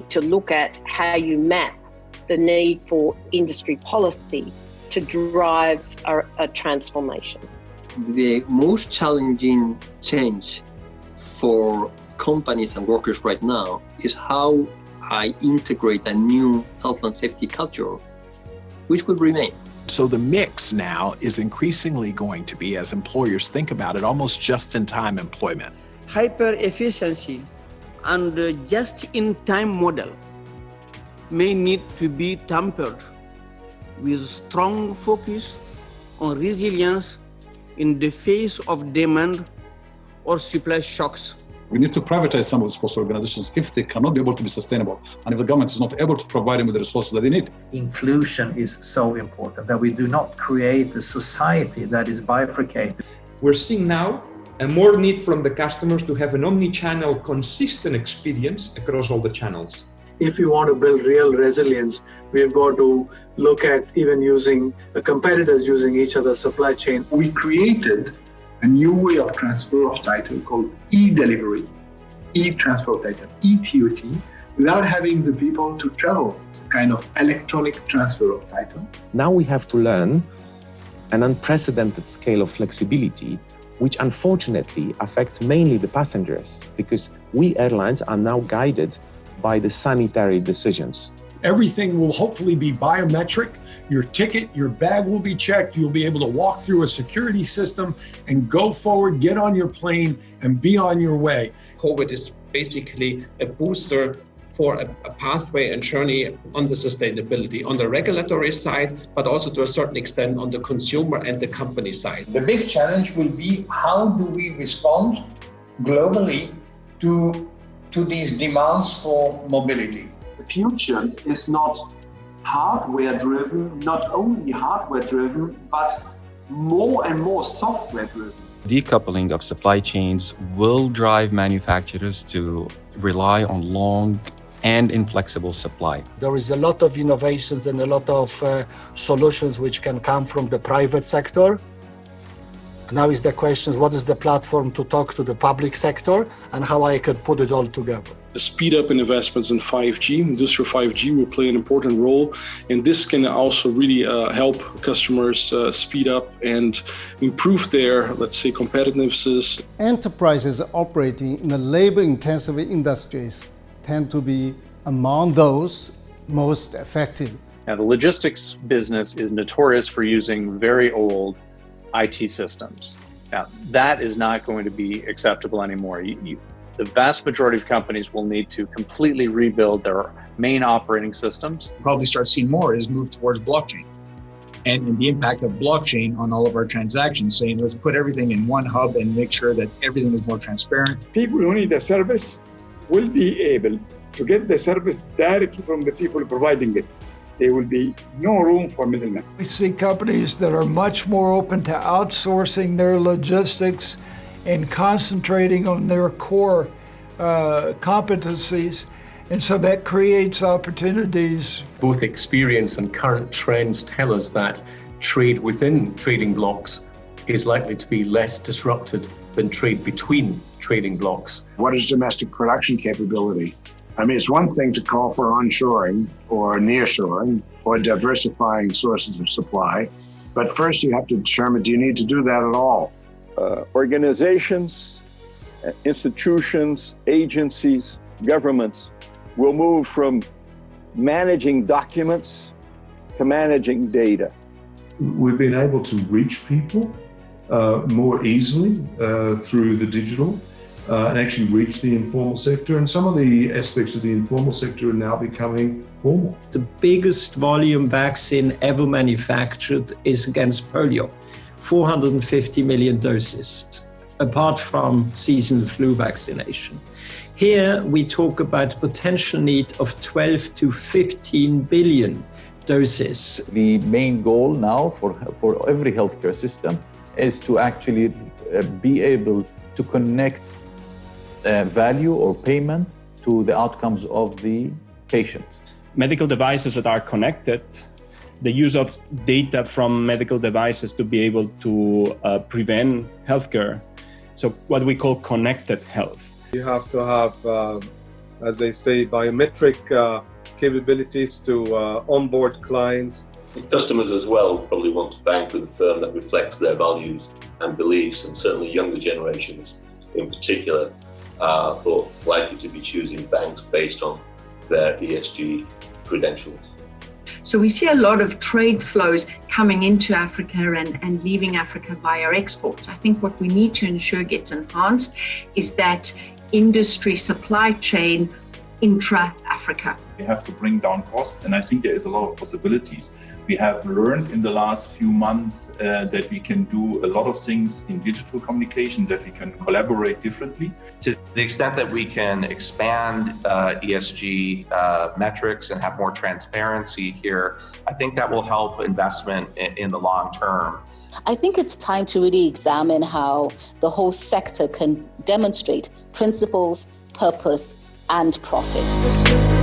need to look at how you map the need for industry policy to drive a transformation. The most challenging change for companies and workers right now is how I integrate a new health and safety culture, which will remain. So the mix now is increasingly going to be, as employers think about it, almost just-in-time employment. Hyper-efficiency and just-in-time model may need to be tempered with strong focus on resilience in the face of demand or supply shocks. We need to privatize some of these post organizations if they cannot be able to be sustainable and if the government is not able to provide them with the resources that they need. Inclusion is so important, that we do not create a society that is bifurcated. We're seeing now a more need from the customers to have an omni-channel consistent experience across all the channels. If you want to build real resilience, we've got to look at even using competitors using each other's supply chain. We created a new way of transfer of title called e-delivery, e-transfer of title, e-TOT, without having the people to travel, kind of electronic transfer of title. Now we have to learn an unprecedented scale of flexibility, which unfortunately affects mainly the passengers, because we airlines are now guided by the sanitary decisions. Everything will hopefully be biometric. Your ticket, your bag will be checked. You'll be able to walk through a security system and go forward, get on your plane and be on your way. COVID is basically a booster for a pathway and journey on the sustainability, on the regulatory side, but also to a certain extent on the consumer and the company side. The big challenge will be how do we respond globally to these demands for mobility. The future is not hardware-driven, not only hardware-driven, but more and more software-driven. Decoupling of supply chains will drive manufacturers to rely on long and inflexible supply. There is a lot of innovations and a lot of solutions which can come from the private sector. Now is the question, what is the platform to talk to the public sector and how I could put it all together? The speed up in investments in 5G, Industrial 5G will play an important role, and this can also really help customers speed up and improve their, let's say, competitiveness. Enterprises operating in the labor-intensive industries tend to be among those most affected. Now, the logistics business is notorious for using very old IT systems. Now, that is not going to be acceptable anymore. The vast majority of companies will need to completely rebuild their main operating systems. Probably start seeing more is move towards blockchain and the impact of blockchain on all of our transactions, saying let's put everything in one hub and make sure that everything is more transparent. People who need a service will be able to get the service directly from the people providing it. There will be no room for middlemen. We see companies that are much more open to outsourcing their logistics and concentrating on their core competencies. And so that creates opportunities. Both experience and current trends tell us that trade within trading blocks is likely to be less disrupted than trade between trading blocks. What is domestic production capability? I mean, it's one thing to call for onshoring or nearshoring or diversifying sources of supply, but first you have to determine, do you need to do that at all? Organizations, institutions, agencies, governments will move from managing documents to managing data. We've been able to reach people more easily through the digital and actually reach the informal sector. And some of the aspects of the informal sector are now becoming formal. The biggest volume vaccine ever manufactured is against polio, 450 million doses, apart from seasonal flu vaccination. Here we talk about potential need of 12 to 15 billion doses. The main goal now for every healthcare system is to actually be able to connect value or payment to the outcomes of the patient. Medical devices that are connected, the use of data from medical devices to be able to prevent healthcare. So what we call connected health. You have to have as they say, biometric capabilities to onboard clients. Customers as well probably want to bank with a firm that reflects their values and beliefs, and certainly younger generations in particular are likely to be choosing banks based on their ESG credentials. So we see a lot of trade flows coming into Africa and leaving Africa via exports. I think what we need to ensure gets enhanced is that industry supply chain intra-Africa. We have to bring down costs, and I think there is a lot of possibilities. We have learned in the last few months that we can do a lot of things in digital communication, that we can collaborate differently. To the extent that we can expand ESG metrics and have more transparency here, I think that will help investment in the long term. I think it's time to really examine how the whole sector can demonstrate principles, purpose, and profit.